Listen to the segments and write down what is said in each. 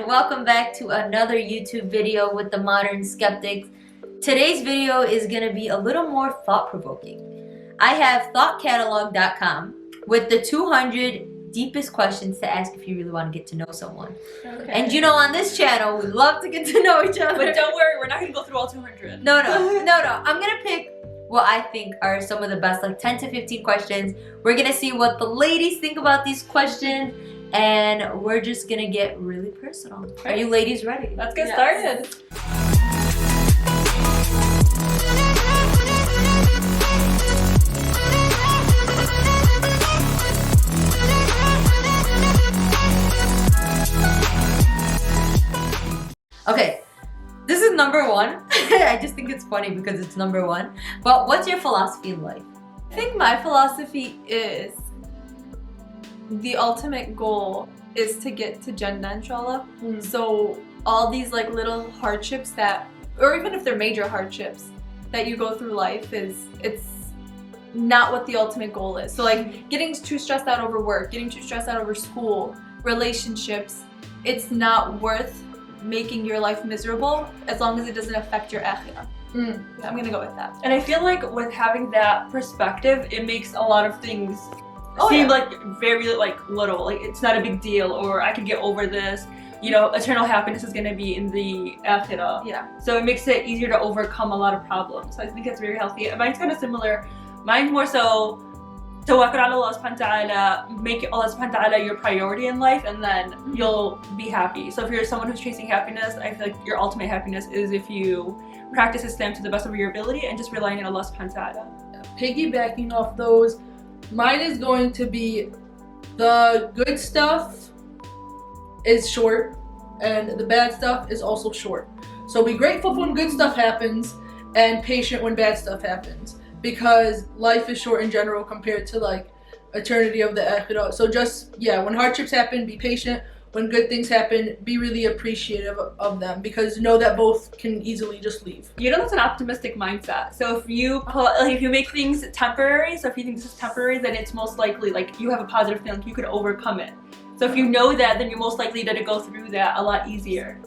welcome back to another YouTube video with the Modern Skeptics. Today's video is going to be a little more thought-provoking. I have thoughtcatalog.com with the 200 deepest questions to ask if you really want to get to know someone. Okay. And you know, on this channel, we love to get to know each other. But don't worry, we're not going to go through all 200. No. I'm going to pick what I think are some of the best, like 10 to 15 questions. We're going to see what the ladies think about these questions. And we're just gonna get really personal. Are you ladies ready? Let's get started. Okay, this is number one. I just think it's funny because it's number one. But what's your philosophy in life? I think my philosophy is the ultimate goal is to get to Jannah, inshallah. So all these like little hardships that, or even if they're major hardships that you go through life, it's not what the ultimate goal is. So like getting too stressed out over work, getting too stressed out over school, relationships, it's not worth making your life miserable as long as it doesn't affect your akhirah. I'm gonna go with that. And I feel like with having that perspective, it makes a lot of things seem like very like little, like it's not a big deal, or I can get over this, you know, eternal happiness is gonna be in the akhirah. So it makes it easier to overcome a lot of problems. So I think it's very healthy. Mine's kind of similar. Mine's more so tawakkul ala Allah subhanahu wa ta'ala, make Allah subhanahu wa ta'ala your priority in life, and then you'll be happy. So if you're someone who's chasing happiness, I feel like your ultimate happiness is if you practice Islam to the best of your ability and just relying on Allah subhanahu wa ta'ala. Piggybacking off those, mine is going to be the good stuff is short and the bad stuff is also short. So be grateful when good stuff happens and patient when bad stuff happens, because life is short in general compared to like eternity of the akhirah. So just, when hardships happen, be patient. When good things happen, be really appreciative of them, because know that both can easily just leave. You know, that's an optimistic mindset. So if you if you make things temporary, so if you think this is temporary, then it's most likely like you have a positive feeling, you could overcome it. So if you know that, then you're most likely to go through that a lot easier.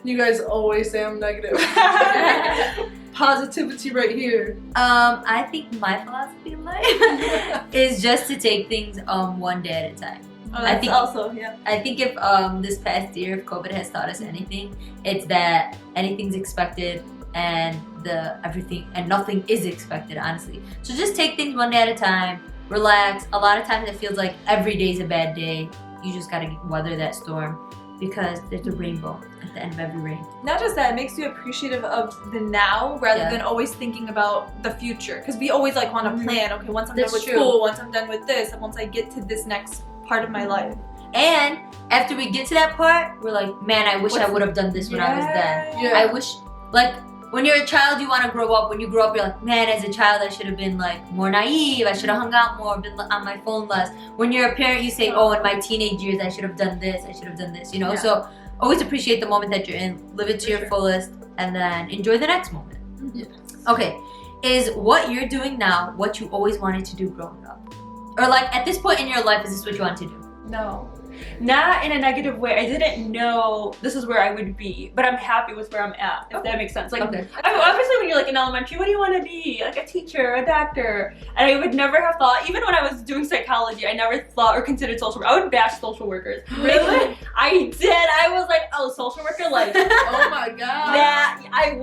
You guys always say I'm negative. Positivity right here. I think my philosophy in life is just to take things one day at a time. I think I think if this past year, if COVID has taught us anything, it's that anything's expected and nothing is expected, honestly. So just take things one day at a time, relax. A lot of times it feels like every day's a bad day. You just gotta weather that storm, because there's a rainbow at the end of every rain. Not just that, it makes you appreciative of the now rather than always thinking about the future. Because we always like want to plan, okay, once I'm done with school, once I'm done with this, and once I get to this next part of my life. And after we get to that part, we're like, man, I wish I would have done this when I was then. I wish, like, when you're a child, you want to grow up. When you grow up, you're like, man, as a child, I should have been like more naive. I should have hung out more, been on my phone less. When you're a parent, you say, oh, in my teenage years, I should have done this. I should have done this, you know? So always appreciate the moment that you're in, live it to your fullest, and then enjoy the next moment. Okay, is what you're doing now what you always wanted to do growing up? Or like at this point in your life, is this what you want to do? No. Not in a negative way. I didn't know this is where I would be, but I'm happy with where I'm at, if that makes sense. Like, obviously when you're like in elementary, what do you want to be? Like a teacher, a doctor. And I would never have thought, even when I was doing psychology, I never thought or considered social work. I would bash social workers. Really? I did. I was like, oh, social worker, like, oh my god. That, I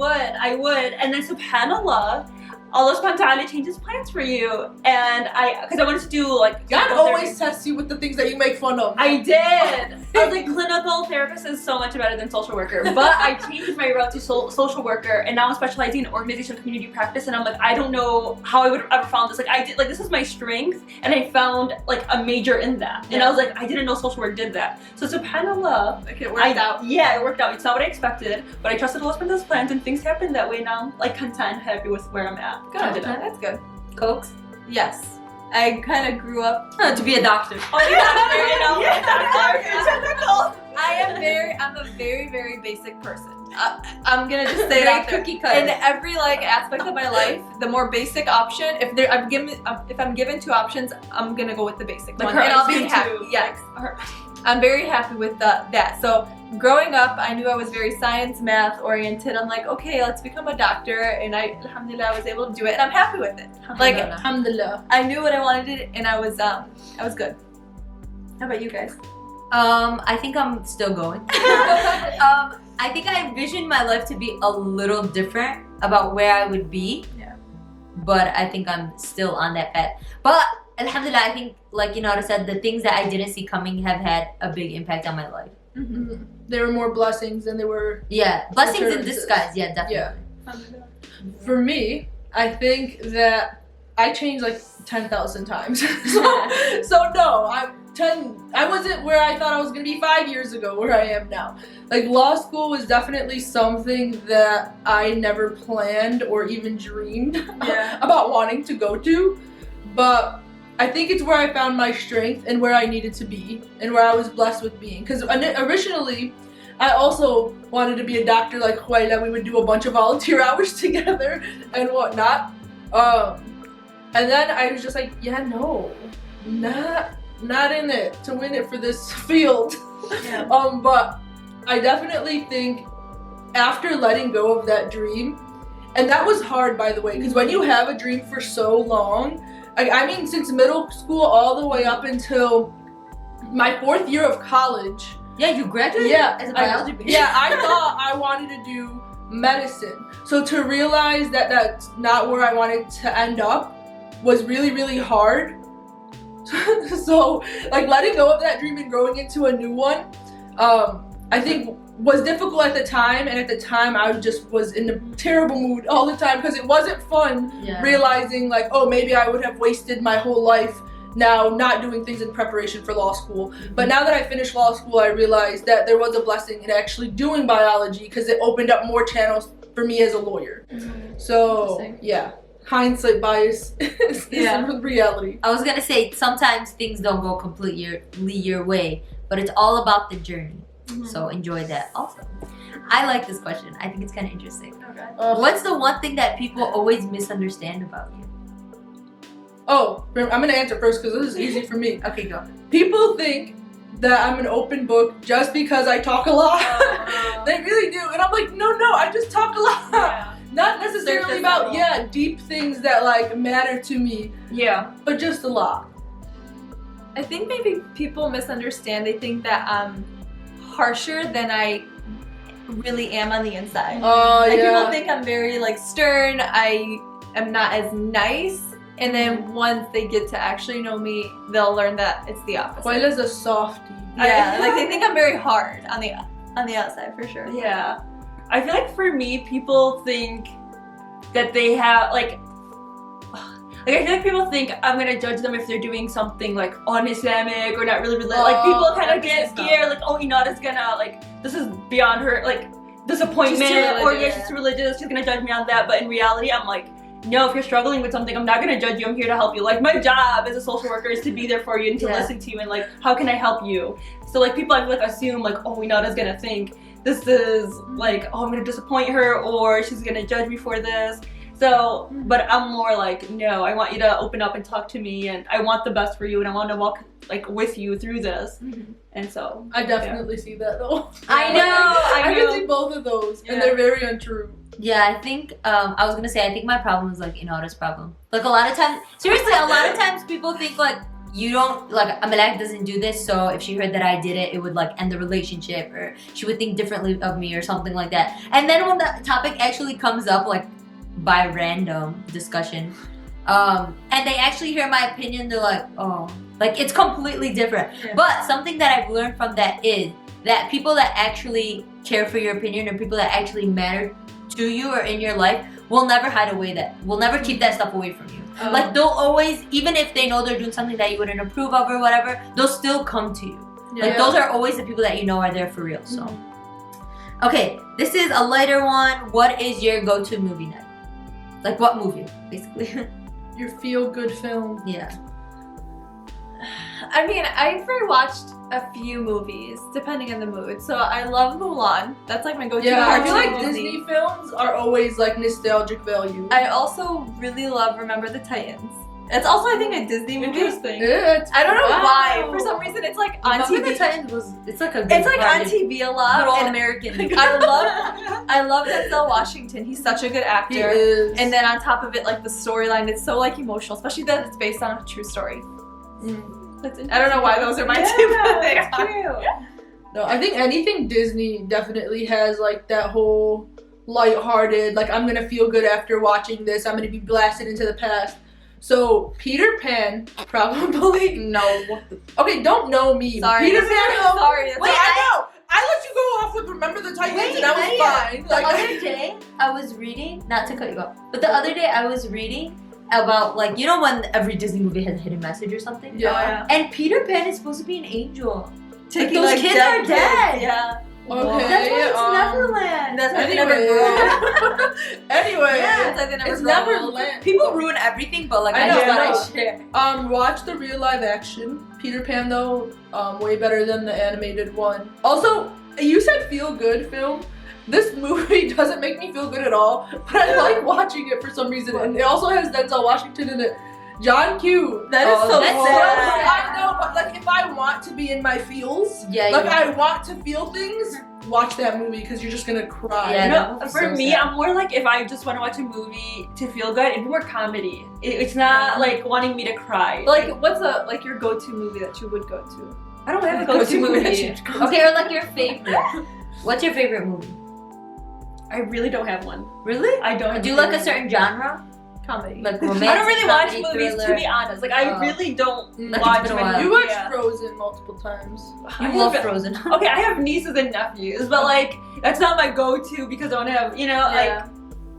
would. And then subhanAllah, Allah subhanahu wa ta'ala changes plans for you. And because I wanted to do like... God always tests you with the things that you make fun of. I did. I was like, clinical therapist is so much better than social worker. But I changed my route to social worker, and now I'm specializing in organizational community practice, and I'm like, I don't know how I would have ever found this. Like, I did, like, this is my strength, and I found like a major in that. And I was like, I didn't know social work did that. So subhanAllah, like it worked out. Yeah, it worked out. It's not what I expected, but I trusted Allah subhanahu wa ta'ala's plans, and things happened that way. Now I'm like content, happy with where I'm at. Good. That's good. Cokes? Yes. I kind of grew up to be a doctor. Oh, you're a doctor, I'm a very, very basic person. I'm gonna just say that cookie cutter. In every like aspect of my life, the more basic option. If I'm given two options, I'm gonna go with the basic one, and I'll be happy. Yes. I'm very happy with that. So growing up, I knew I was very science, math oriented. I'm like, okay, let's become a doctor, and alhamdulillah, I was able to do it, and I'm happy with it. Like, Alhamdulillah. I knew what I wanted, and I was good. How about you guys? I think I'm still going. I think I envisioned my life to be a little different about where I would be. Yeah. But I think I'm still on that path. But alhamdulillah, I think, like said, the things that I didn't see coming have had a big impact on my life. Mm-hmm. There were more blessings than there were. Yeah, blessings in Occurrences. disguise. Yeah, definitely. Yeah. For me, I think that I changed like 10,000 times. so no, I wasn't where I thought I was gonna be 5 years ago, where I am now. Like, law school was definitely something that I never planned or even dreamed about wanting to go to. But I think it's where I found my strength and where I needed to be and where I was blessed with being. Because originally, I also wanted to be a doctor like Huayla. We would do a bunch of volunteer hours together and whatnot. And then I was just like, yeah, no, not in it to win it for this field. Yeah. But I definitely think after letting go of that dream, and that was hard, by the way, because when you have a dream for so long, I mean, since middle school all the way up until my 4th year of college. Yeah, you graduated as a biology major. Yeah, I thought I wanted to do medicine. So to realize that that's not where I wanted to end up was really, really hard. So, like, letting go of that dream and growing into a new one, I think was difficult at the time, and at the time I just was in a terrible mood all the time because it wasn't fun realizing, like, oh, maybe I would have wasted my whole life now not doing things in preparation for law school. But now that I finished law school, I realized that there was a blessing in actually doing biology because it opened up more channels for me as a lawyer. So, yeah. Hindsight bias is reality. I was gonna say, sometimes things don't go completely your way, but it's all about the journey. So enjoy that also. I like this question. I think it's kind of interesting. Okay. What's the one thing that people always misunderstand about you? Oh, I'm gonna answer first because this is easy for me. Okay, go. People think that I'm an open book just because I talk a lot. They really do. And I'm like, no, I just talk a lot. Yeah. Not necessarily about, deep things that, like, matter to me. Yeah. But just a lot. I think maybe people misunderstand. They think that I'm harsher than I really am on the inside. Like, people think I'm very, like, stern. I am not as nice. And then once they get to actually know me, they'll learn that it's the opposite. Huayla's a softie. Yeah, like, they think I'm very hard on the outside, for sure. Yeah. I feel like for me, people think that they have, like I feel like people think I'm gonna judge them if they're doing something like un-Islamic or not really religious. Like, people kind of get scared, like, oh, Inada's gonna, like, this is beyond her, like, disappointment, or she's religious, she's gonna judge me on that. But in reality, I'm like, no, if you're struggling with something, I'm not gonna judge you, I'm here to help you. Like, my job as a social worker is to be there for you and to listen to you, and, like, how can I help you? So, like, people, I feel like, assume, like, oh, Inada's gonna think this is, like, oh, I'm gonna disappoint her, or she's gonna judge me for this. So, but I'm more like, no, I want you to open up and talk to me, and I want the best for you, and I want to walk, like, with you through this. And so I definitely see that, though. I know. I can see both of those, and they're very untrue. Yeah, I think, I was gonna say, I think my problem is, like, Inada's problem. Like, a lot of times, seriously, a lot of times people think, like, you don't, like, Amalak doesn't do this, so if she heard that I did it, it would, like, end the relationship, or she would think differently of me, or something like that. And then when the topic actually comes up, like, by random discussion, and they actually hear my opinion, they're like, oh, like, it's completely different. But something that I've learned from that is that people that actually care for your opinion, or people that actually matter to you or in your life, will never hide away will never keep that stuff away from you. Like, they'll always, even if they know they're doing something that you wouldn't approve of or whatever, they'll still come to you. Like, those are always the people that you know are there for real. So, okay, this is a lighter one. What is your go-to movie night? Like, what movie, basically? Your feel-good film. Yeah. I mean, I've rewatched a few movies, depending on the mood. So I love Mulan. That's, like, my go-to. Yeah, I feel like movie. Disney films are always, like, nostalgic value. I also really love Remember the Titans. It's also, I think, a Disney movie. Interesting. I don't know Wow. why. For some reason, it's like on Remember TV. the Titans it's like a good It's like on hearted, TV a lot. good old and American. I love Denzel Washington. He's such a good He actor. is. And then on top of it, like the storyline, it's so like emotional, especially that it's based on a true story. I don't know why those are my two, but they That's are. cute. No, I think anything Disney definitely has like that whole lighthearted, like I'm gonna feel good after watching this. I'm gonna be blasted into the past. So Peter Pan, probably no. Okay, don't know me. Sorry. Peter Pan. Sorry. Wait, I know. I let you go off with Remember the Titans, Wait, and that was fine. the other day I was reading, not to cut you off, but the other day I was reading about like, you know when every Disney movie has a hidden message or something? Yeah. And Peter Pan is supposed to be an angel. Taking Those like kids dead are dead. Yeah. Okay. That's why it's Neverland. That's why they never grow. Anyway, That's why they never it's grow old. Neverland. People ruin everything, but like I I, know, just I thought know. I'd share. Watch the real live action Peter Pan though. Way better than the animated one. Also, you said feel good film. This movie doesn't make me feel good at all, but I like watching it for some reason. And it also has Denzel Washington in it. John Q. That is so that's sad. I know, but like if I want to be in my feels, Yeah, like you- I want to feel things, watch that movie because you're just gonna cry. Yeah, You that know, movie's for so me, sad. I'm more like if I just want to watch a movie to feel good, it'd be more comedy. It's not like wanting me to cry. Like, what's your go-to movie that you would go to? I don't have a go-to movie. Okay, or like your favorite. What's your favorite movie? I really don't have one. Really? I don't. Do you like a certain genre? Comedy. Like romantic? I don't really watch comedy, movies, thriller? to be honest. Like I Oh. really don't Like, it's watch been a many while. You movies. watched Yeah. Frozen multiple times. You I love have- Frozen. Okay, I have nieces and nephews, but like that's not my go-to because I want to have, Yeah.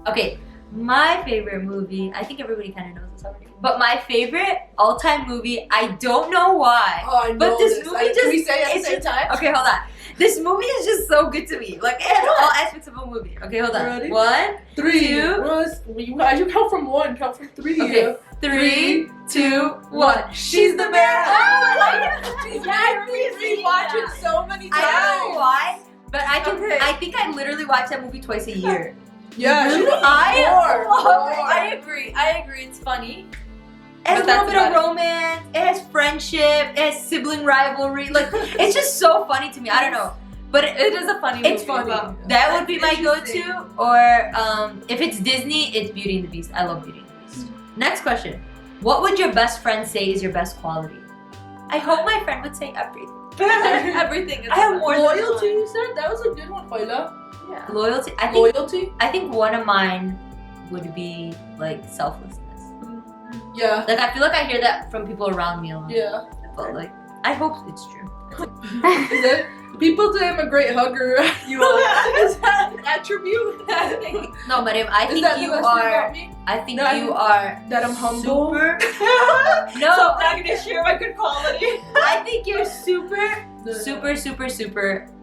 Okay, my favorite movie, I think everybody kind of knows this already, but my favorite all-time movie, I don't know why. Oh, I know But this movie Can we just- say it at the it's same time? Okay, hold on. This movie is just so good to me. Like, it has all aspects of a movie. Okay, hold on. Ready? 1, 3. Two. You count from 1. Count from 3. Okay. 3, 2, 1. She's the man. Oh my God. We watch it so many times. I don't know why, but Okay. I think I literally watch that movie twice a year. Yeah, Really? she was I more. love it. I agree. It's funny. It has But a little that's bit of about it. romance. It has friendship. It has sibling rivalry. Like, it's just so funny to me. I don't know, but It is a funny movie. it's funny. but That would be my interesting. go-to. Or if it's Disney, it's Beauty and the Beast. I love Beauty and the Beast. Next question: what would your best friend say is your best quality? I hope my friend would say everything. Everything is I have more than Loyalty, one. you said? That was a good one, Paula. Yeah. Loyalty. Loyalty? I think one of mine would be like selflessness. Yeah. Like I feel like I hear that from people around me a lot. Yeah. But like I hope it's true. Is that, people say I'm a great hugger. You are. Is that an attribute? No, Mariam, I Is think that you the best thing about are. me? I think No, you are That I'm humble. super. So No, I'm not gonna share my good quality. I think you're super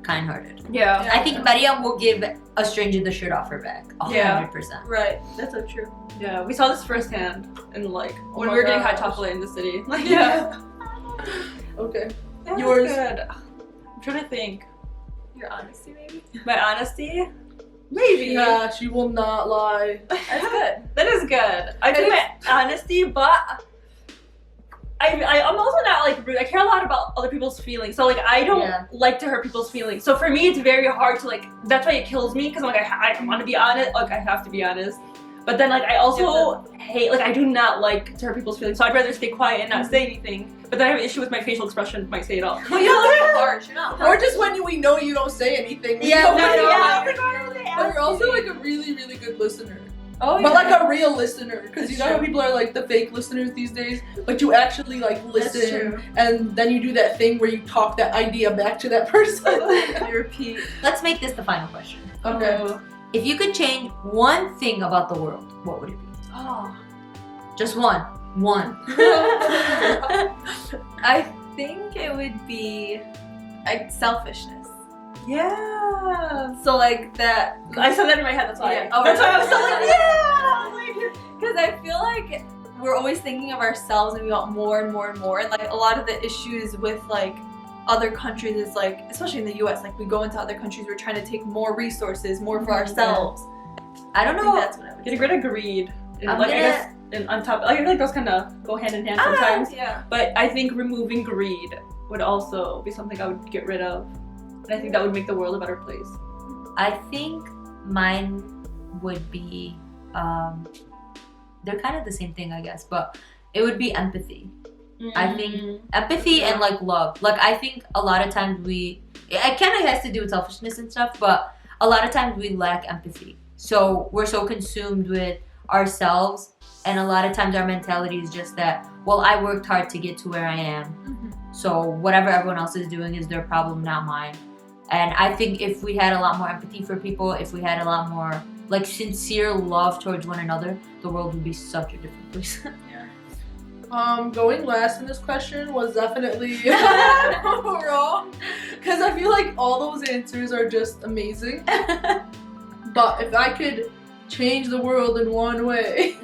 kind-hearted. Yeah. I think Mariam will give a stranger the shirt off her back. 100%. Yeah. Right. That's so true. Yeah, we saw this firsthand in like when my we were getting hot gosh. chocolate in the city. Like, Yeah. Okay. Yeah, Yours. that's good. I'm trying to think. Your honesty, maybe. My honesty? Maybe. Yeah, she will not lie. That's good. That is good. I think my honesty, but I'm also not like rude. I care a lot about other people's feelings. So like I don't Yeah. like to hurt people's feelings. So for me, it's very hard to like. That's why it kills me because I'm like I want to be honest. Like I have to be honest. But then like I also hate like I do not like to hurt people's feelings. So I'd rather stay quiet and not say anything. But then I have an issue with my facial expression. Might say it all. Well, you're not harsh. You're not Or just when we know you don't say anything. We Yeah, know no, when no, you're yeah. like- But you're also like a really, really good listener. Oh, But like a real listener. Because you know how people are like the fake listeners these days? But you actually like That's listen. true. And then you do that thing where you talk that idea back to that person. You repeat. Let's make this the final question. Okay. If you could change one thing about the world, what would it be? Oh. Just one. One. I think it would be like selfishness. Yeah. So like that. I said that in my head. That's why. Yeah. Oh, That's why I really? was so like yeah. Because I feel like we're always thinking of ourselves and we want more and more and more. And like a lot of the issues with like other countries is like, especially in the US, like we go into other countries, we're trying to take more resources, more for ourselves. I don't I think know. that's what I would Getting say. rid of greed. I'm Like, I gonna guess and on top, I feel like those kind of go hand in hand sometimes. Yeah. But I think removing greed would also be something I would get rid of. And I think that would make the world a better place. I think mine would be, they're kind of the same thing, I guess, but it would be empathy. I think empathy and like love. Like I think a lot of times it kind of has to do with selfishness and stuff, but a lot of times we lack empathy. So we're so consumed with ourselves, and a lot of times our mentality is just that, well, I worked hard to get to where I am. So whatever everyone else is doing is their problem, not mine. And I think if we had a lot more empathy for people, if we had a lot more like sincere love towards one another, the world would be such a different place. Going last in this question was definitely wrong, because I feel like all those answers are just amazing. But if I could change the world in one way,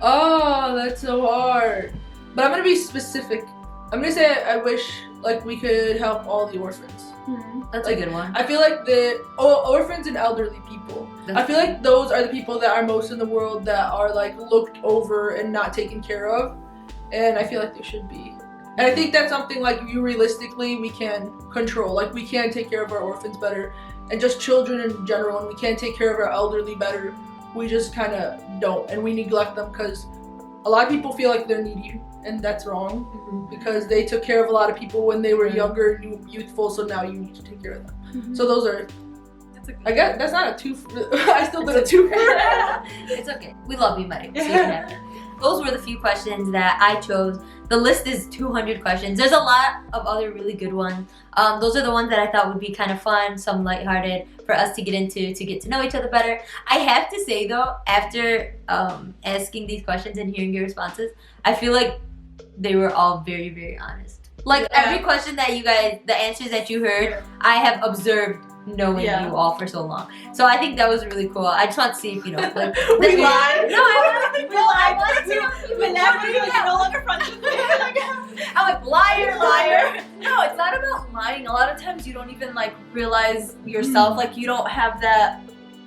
oh, that's so hard. But I'm gonna be specific. I'm gonna say I wish like we could help all the orphans. That's like, a good one. I feel like the orphans and elderly people. I feel like those are the people that are most in the world that are like looked over and not taken care of, and I feel like they should be. And I think that's something like realistically we can control. Like we can take care of our orphans better, and just children in general, and we can take care of our elderly better. We just kind of don't, and we neglect them because a lot of people feel like they're needy, and that's wrong because they took care of a lot of people when they were younger and youthful, so now you need to take care of them. So those are, I guess that's not a two. I still did a two. It's okay. We love you, Mike. Those were the few questions that I chose. The list is 200 questions. There's a lot of other really good ones. Those are the ones that I thought would be kind of fun, some lighthearted for us to get into, to get to know each other better. I have to say though, after asking these questions and hearing your responses, I feel like they were all very, very honest. Like every question that you guys, the answers that you heard, I have observed knowing you all for so long. So I think that was really cool. I just want to see if, you know, like, We lied. No, I wanted to. But now we're no longer friends. I'm like, liar. No, it's not about lying. A lot of times you don't even like realize yourself. Like you don't have that,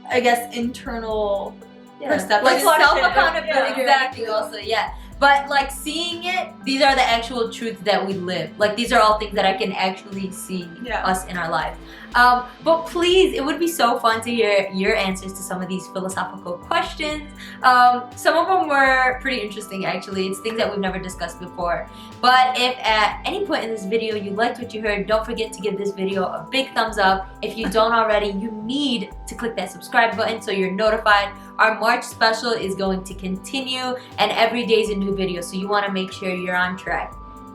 I guess, internal perception. Like self-accountability. Yeah. Exactly, also, yeah. But like seeing it, these are the actual truths that we live. Like these are all things that I can actually see us in our lives. But please, it would be so fun to hear your answers to some of these philosophical questions. Some of them were pretty interesting actually. It's things that we've never discussed before. But if at any point in this video you liked what you heard, don't forget to give this video a big thumbs up. If you don't already, you need to click that subscribe button so you're notified. Our March special is going to continue, and every day is a new video, so you want to make sure you're on track.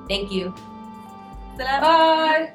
Thank you. Bye.